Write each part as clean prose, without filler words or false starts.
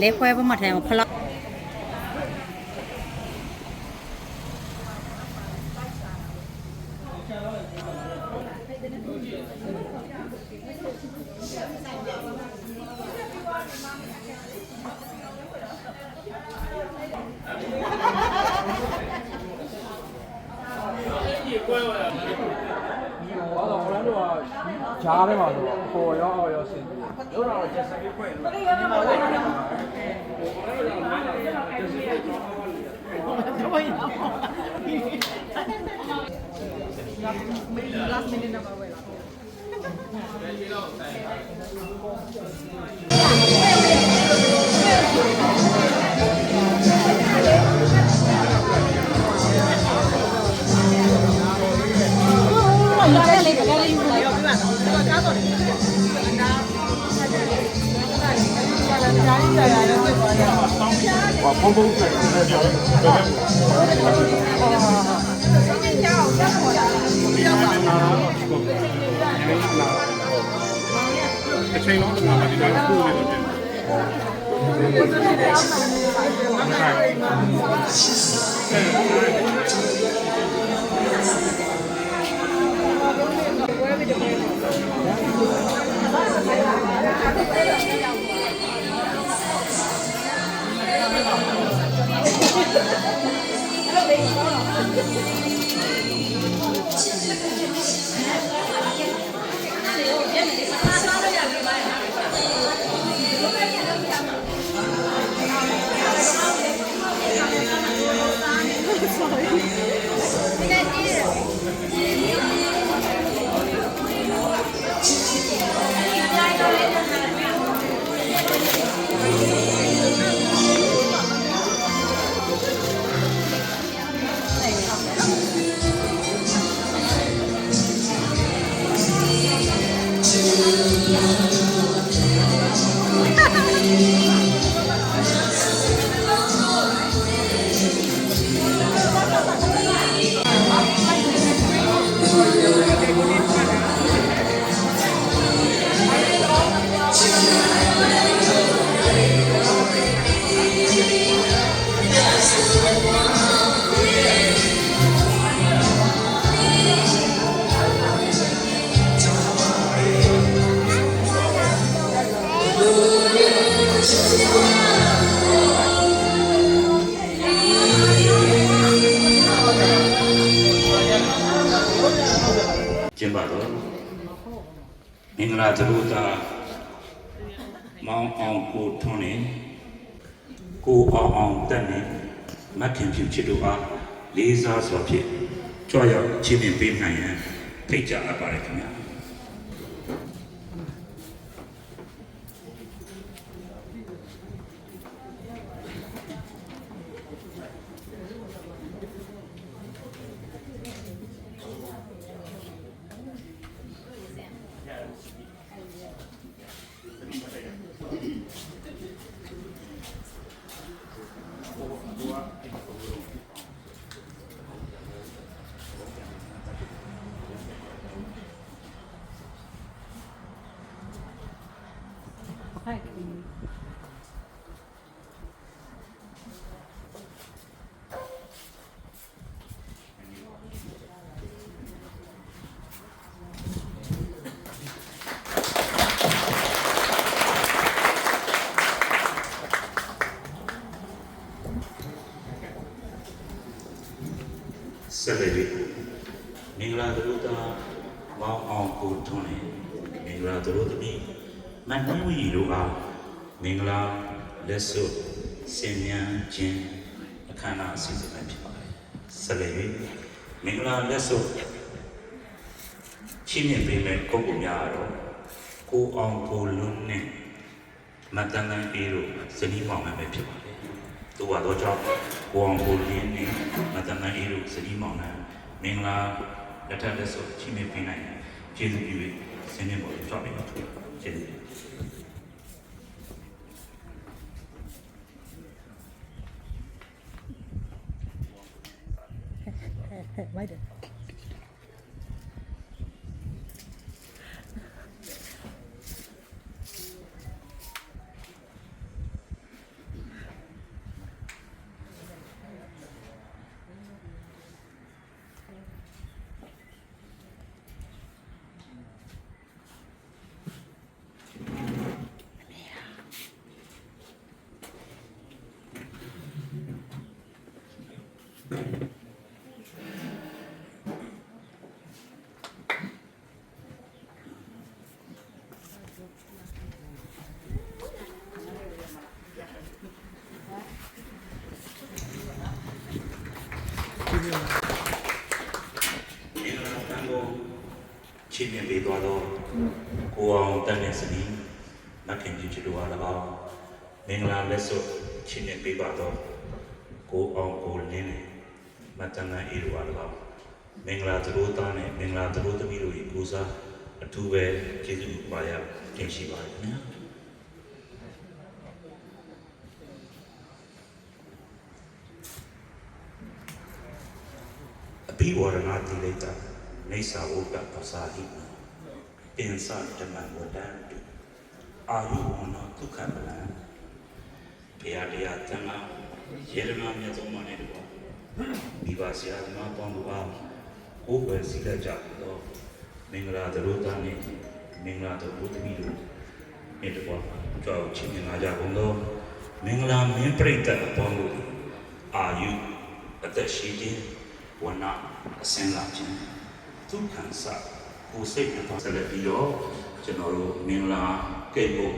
lấy khoe với mặt hàng phật giá đấy mà rồi yo xin lúc nào chỉ sẽ quay last minute nào vậy哇，砰砰水，一ချိန်လုံးငါမဒီတိုင်းပူနေလို့ကျင်းပါတော့မင်္ဂလာသရုပ်သားမောင်အောင်ကိုထွန်းနေကိုအောင်တက်နေမခင်ဖြူချစ်တို့အားလေးစားစွာဖြင့်ကြွရောက်ချင်းမြင်ပေးနိုင်ရန်ဖိတ်ကြားအပ်ပါတယ်ခင်ဗျာဆက်လက်ပြီးမင်္ဂလာသရုပ်သားမောင်အောင်ကိုထွန်းနေမင်္ဂလာသရုပ်သမီးမနှမကြီးတို့အားမင်္ဂလာလက်စွပ်ဆင်မြန်းခြင်းအခမ်းအနားအစီအစဉ်ဖြစ်ပါတယ်ဆက်လက်ပြီးမင်္ဂလာလက်စွပ်ချင်းမြင်ပေးမဲ့ပုဂ္ဂိုလ်များတော့ကိုအောင်ကိုလွန်းနဲ့မတန်တန်အေးတို့ဇနီးမောင်နှံပဲဖြစ်ပါတယ်သူကတော့ကြောင့်ကိုအောင်ကိုလင်းနဲ့မတန်တန်အေးတို့ဇနီးမောင်နှံမင်္ဂလာလက်ထက်လက်စွပ်ချင်းမြင်ပေးနိုင်ကျေးဇူးပြု၍ဆင်းရဲပေါ်ကြောက်နေပါကျေးဇူးမိုက်တယ် မင်္ဂလာတန်ကိုချင်းမြင်ပေးသွားတော့ကိုအောင်တန်တဲ့စနီးမခင်ပြချတို့အား၎င်းမင်္ဂလာလက်စွပ်ချင်းမြင်ပေးပါတော့ကိုအောင်ကိုလင်းနဲ့မတန်နိုင်အေးတို့အား၎င်းမင်္ဂလာသူတို့သားနဲ့မင်္ဂလာသူတို့သမီးတို့၏ကိုစားအထူးပဲကျေးဇူးပါရတင်ရှိပါတယ်ခင်ဗျာအဘိဝရဏတိလိတနေသာဝကပစာဟိပင်စဓမ္မဝတ္တံအာယုဝနောဒုက္ခပလံဘုရားတရားသံဃာယေရနာမြတ်ဆုံးမနဲ့တူမိဘဆရာသမားပေါင်းတို့အားကိုယ်ပဲစိတ်ကြတော့မင်္ဂလာသရိုးသားနဲ့မင်္ဂလာတို့ဘုသမီးတို့နေ့တော့ကြောက်ချင်းငါကြကုန်တော့မင်္ဂလာမင်းပြိတ္တပေါင်းတို့အာယုအသက်ရှိခြင်းဝဏအစင်းလာခြင်းဒုက္ခဆာကိုယ်စိတ်နဲ့ဆက်လက်ပြီးတော့ကျွန်တော်တို့မင်္ဂလာကဲ့ဖို့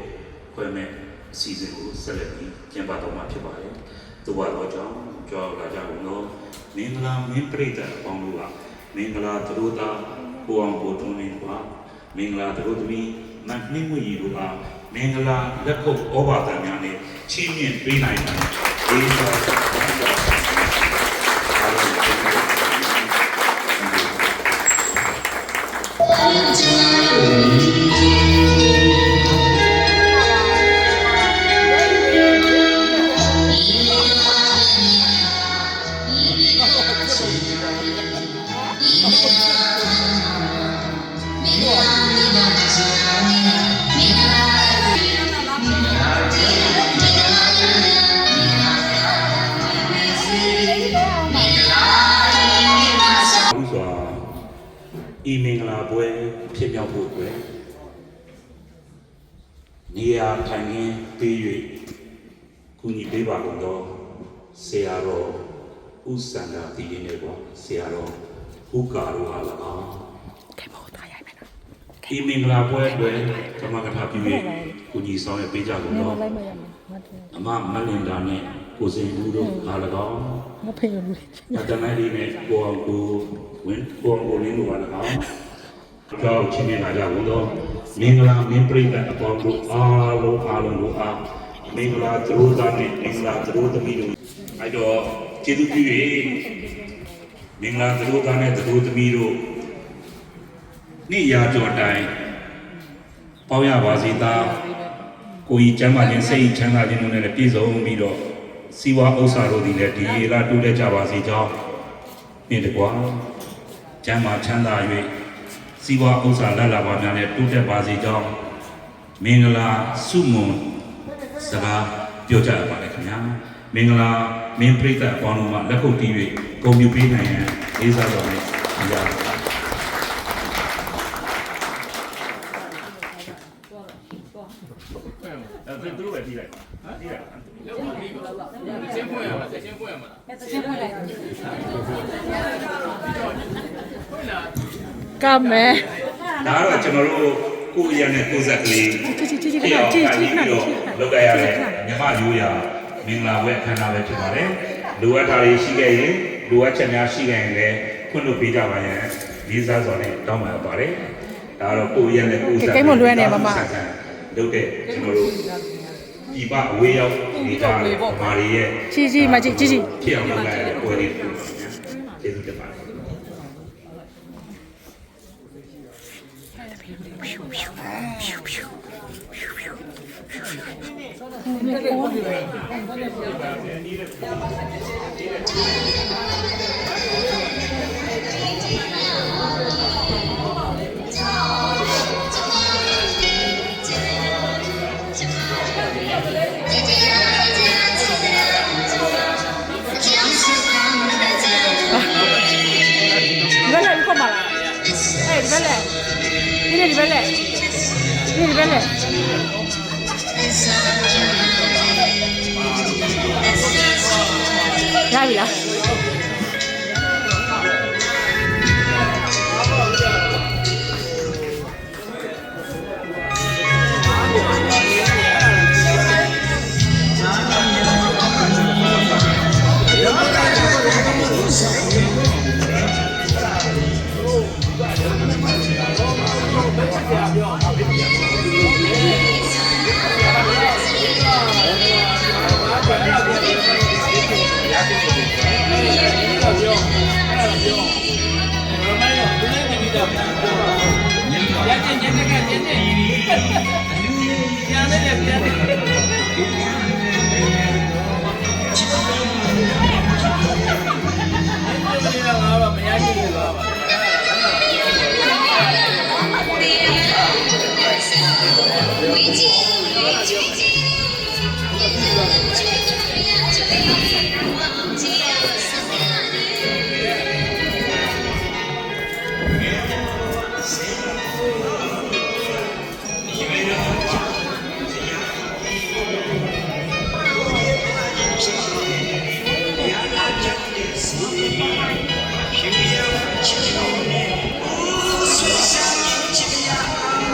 ခွဲမဲ့အစီအစဉ်ကိုဆက်လက်ပြီးကျင်းပတော့မှာဖြစ်ပါတယ်။သူကတော့ကြောင်းကြောက်လာကြကုန်တော့မင်္ဂလာမင်းပြိတ္တအပေါင်းတို့ကမင်္ဂလာသူတို့သားကိုအောင်ကိုတွန်းနေပါမင်္ဂလာသူတို့သမီးမနှင်းမွေတို့ကမင်္ဂလာလက်ခုပ်ဩဘာသာများနဲ့ချီးမြှင့်ပေးနိုင်တယ်။ဒီတော့ဤမင်္ဂလာပွဲဖြစ်မြောက်ဖို့အတွက်နေရာထိုင်ခင်းပေး၍ကုညီပေးပါကုန်သောဆရာတော်ဦးစန္ဒာတည်ရင်းနဲ့ပေါ့ဆရာတော်ဦးကာရောအား၎င်းဤမင်္ဂလာပွဲအတွက်ဓမ္မကထာပြု၍ကုညီဆောင်ရွက်ပေးကြကုန်သောအမမလင်ဒါနဲ့ကိုစင်ဦးတို့အား၎င်းမဖေဘူးအတမန်ဒီနဲ့ကိုအောင်ကိုဝင်းကိုအောင်ကိုလင်းတို့အား၎င်းကြောက်ချင်းနေတာကြကုန်သောမင်္ဂလာမင်းပြိတ္တအပေါင်းတို့အားလုံးတို့အားမင်္ဂလာသူတို့သားနဲ့မင်္ဂလာသူတို့သမီးတို့အဲ့တော့ကျေးဇူးပြု၍မင်္ဂလာသူတို့သားနဲ့သူတို့သမီးတို့နေ့ရာကျော်တိုင်ပေါင်းရပါစေသားကိုကြီးကျမ်းမာခြင်းစိတ်ချမ်းသာခြင်းတို့နဲ့ပြည့်စုံပြီးတော့စီဝါဥစ္စာတို့ဒီလည်းဒီရေလာတိုးတက်ကြပါစေကြောင်းနေ့တကွာကျမ်းမာချမ်းသာ၍စီဝါဥစ္စာလက်လာပါများနဲ့တိုးတက်ပါစေကြောင်းမင်္ဂလာစုမွန်စကားပြောကြရပါမယ်ခင်ဗျာမင်္ဂလာမင်းပြိတ္တအပေါင်းတို့မှလက်ခုပ်တီး၍ဂုဏ်ပြုပေးနိုင်ရန်လေးစားတော်နဲ့ကြပါအဲ့ဒါသူတို့ပဲပြီးလိုက်ပါပြီးလိုက်先过呀嘛，先过呀嘛。先过来ကမဲ ဒါကတော့ကျွန်တော်တို့ကိုယ်ရတဲ့ကိုယ်ဆက်ကလေး ကြည့်လောက်ကြရတဲ့မြမရိုးရာမင်္ဂလာပွဲအခမ်းအနားပဲဖြစ်ပါတယ်လိုအပ်တာတွေရှိခဲ့ရင်လိုအပ်ချက်များရှိခဲ့ရင်လည်းခွင့်လို့ပေးကြပါရန်လေးစားစွာနဲ့တောင်းပန်ပါတယ်ဒါကတော့ကိုယ်ရတဲ့ကိုယ်ဆက်ကိန်းမလွဲနေပါမလုပ်တဲ့ကျွန်တော်တို့ဒီပအဝေးရောက်နေတာမာရီရဲ့ကြီးမကြီးဖြစ်အောင်လုပ်လိုက်တဲ့ပွဲလေးကျေးဇူးတင်ပါတယ်ဒီဘက်လေရပြီလား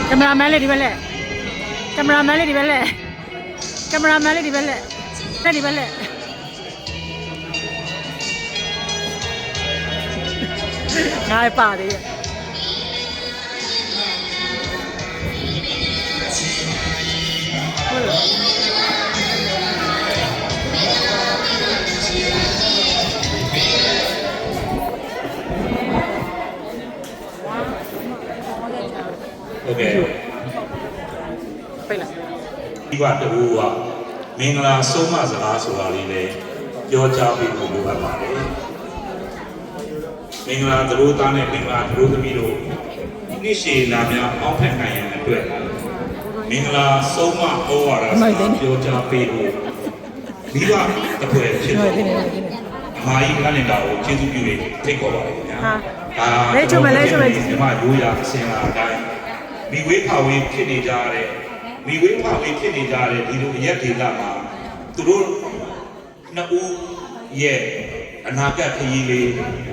ကင်မရာမန်လေးဒီဘက်လက်ကင်မရာမန်လေးဒီဘက်လက်ကင်မရာမန်လေးဒီဘက်လက်တက်ဒီဘက်လက်ငါပါသေးရဲ့ဟုတ်လားโอเคပိတ်လိုက်ဒီကတူကမင်္ဂလာဆုံးမစကားဆိုတာလေးလည်းပြောကြားပေးဖို့လိုအပ်ပါတယ်မင်္ဂလာသတို့သားနဲ့မင်္ဂလာသတို့သမီးတို့နေ့ရှည်လာများအောက်ဖက်နိုင်ရန်အတွက်မင်္ဂလာဆုံးမဩဝါဒစကားပြောကြားပေးဖို့မိဘတစ်ဖွဲ့ဖြစ်လို့အမာကြီးကနေတော့ကျေးဇူးပြုနေထိတ်ခေါ်ပါတယ်ခင်ဗျာလဲချုံမလဲချုံမဒီမှာရိုးရာအစဉ်လာအတိုင်းမိဝေးဖာဝေးဖြစ်နေကြတဲ့မိဝေးဖာဝေးဖြစ်နေကြတဲ့ဒီလိုရက်ဒေသမှာသူတို့နှစ်ဦးရဲ့အနာဂတ်ခရီးလေး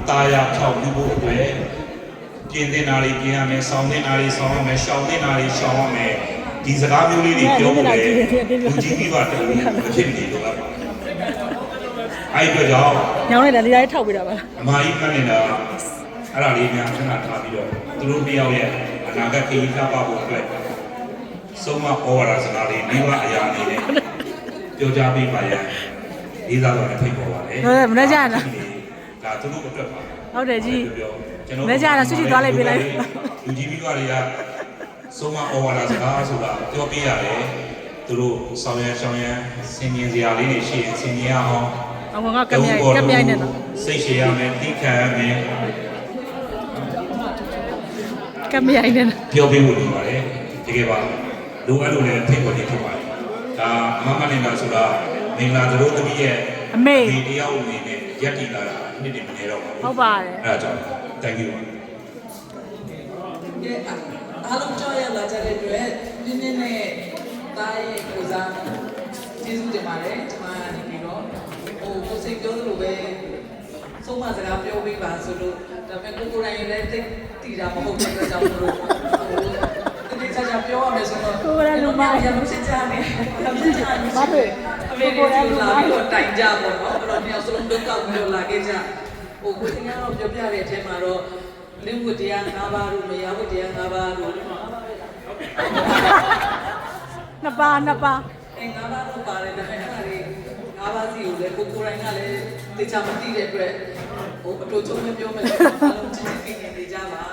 တာယာဖြောင်းမှုဖို့အတွက်ပြင်သင်တာတွေပြင်ရမယ်ဆောင်းသင်တာတွေဆောင်းရမယ်ရှောင်းသင်တာတွေရှောင်းရမယ်ဒီစကားမျိုးလေးတွေပြောဖို့လေလူကြီးပြီးပါတူမဖြစ်နေလို့ပါအဲ့အတွက်ကြောင့်ညောင်းလိုက်တာဒီတိုင်းထောက်ပေးတာပါအမာကြီးခန့်နေတာအဲ့ဒါလေးများခဏထားပြီးတော့သူတို့တယောက်ရဲ့အနာဂတ်ခရီးကားပါဖို့အတွက်ဆုံးမဩဝါဒစကားလေးမိဘအရာအနေနဲ့ပြောကြားပေးပါရလေးစားတော့ဖိတ်ပေါ်ပါတယ်ဟုတ်မနေ့ကျလားဒါသူတို့အတွက်ပါဟုတ်တယ်ကြီးမနေ့ကျလားဆွချီသွားလိုက်ပေးလိုက်လူကြီးပြီးသွားတွေကဆုံးမဩဝါဒစကားဆိုတာပြောပေးရတယ်သူတို့ဆောင်ရန်ရှောင်းရန်ဆင်မြင်စရာလေးတွေရှိရင်ဆင်မြင်ရအောင်အောင်ငါကမြိုင်နေတော့စိတ်ရှည်ရမယ်သိခံရမယ်ကမြိုင်နေပြောပေးဖို့လိုပါတယ်တကယ်ပါလိုအပ်လို့လည်းဖိတ်ပေါ်နေဖြစ်ပါတယ်ဒါအမမနေတာဆိုတာမင်္ဂလာသတို့သမီးရဲ့အမေဒီတယောက်အနေနဲ့ရက်တည်လာတာနေ့တည်းမနေတော့ဘူးဟုတ်ပါတယ်အဲ့ဒါကြောင့် thank you အားလုံးကြောက်ရလာကြတဲ့အတွက်နင်းနဲ့တားရဲ့ကိုစားကျေးဇူးတင်ပါတယ်ကျွန်မနေပြီးတော့ကိုစိတ်ပြောသလိုပဲဆုံးမစကားပြောပေးပါဆိုလို့ဒါပေမဲ့ကိုယ်တိုင်လည်းသိတည်တာမဟုတ်တဲ့အတွက်ကြောင့်မလို့ဒီချာချာပြောရမယ်ဆိုတော့ကိုယ်တိုင်လုံးမရမစစ်ကြနဲ့ဘာပဲအမေကိုယ်တိုင်လာပြီးတော့တိုင်ကြပေါ့နော်အဲ့တော့မြောက်စလုံးဒုက္ခကိုလာခဲ့ကြကိုယ်တင်ကတော့ပြောပြတဲ့အထဲမှာတော့လင်းဝတ်တရား၅ပါးလို့မရဝတ်တရား၅ပါးလို့နှစ်ပါး၅ပါးလို့ပါတယ်ဒါပေမဲ့အဲ့ဒါလေး၅ပါးစီကိုလည်းကိုယ်တိုင်ကလည်းတေချာမသိတဲ့အတွက်အတူချုံနဲ့ပြောမယ်ဆိုတော့အားလုံးချစ်ချစ်ခင်ခင်နေကြပါ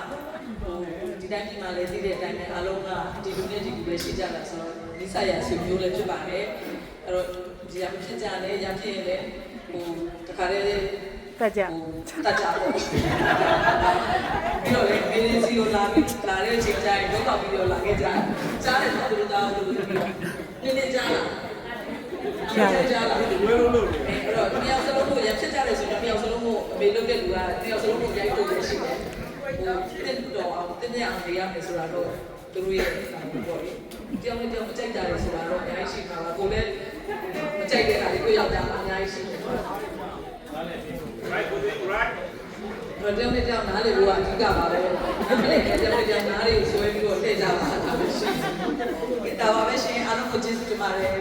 ဒီတိုင်းဒီမှာလည်းသိတဲ့အတိုင်းပဲအားလုံးကဒီလူနဲ့ဒီလူပဲရှိကြတာဆိုတော့လိဆရာဆွေမျိုးလည်းဖြစ်ပါတယ်အဲ့တော့ဒီရဖြစ်ကြတယ်ရဖြစ်ရင်လည်းတခါတည်းတက်ကြပေါ့ပြီးတော့လည်းမေးစီကိုလာတဲ့အချိန်ကျရင်တော့ပြီးတော့လာခဲ့ကြကြားတယ်သူတို့သားတို့ပြီးတော့နည်းကြားလာကြားလာဝဲလို့အဲ့တော့တယောက်စလုံးကိုရဖြစ်ကြတယ်ဆိုတော့တယောက်စလုံးကိုအမေလုပ်တဲ့လူကတယောက်စလုံးကိုရိုက်ထုတ်ရရှိတယ်တင်တော့အောင်တင်ရအောင်ရမယ်ဆိုတာတော့သူတို့ရဲ့ပေါ့လေတယောက်နဲ့တယောက်မကြိုက်ကြတယ်ဆိုတာတော့အများကြီးရှိမှာပါကိုလည်းမကြိုက်တဲ့ဟာလေးကိုရောက်တာအများကြီးရှိတယ်right right တော့တယောက်နဲ့တယောက်နားလေလို့အဓိကပါပဲတယောက်နဲ့တယောက်နားလေဆွဲပြီးတော့ထည့်ကြပါတာပဲရှိတယ်ဒါပါပဲရှင်အားလုံးကိုကျေးဇူးတင်ပါတယ်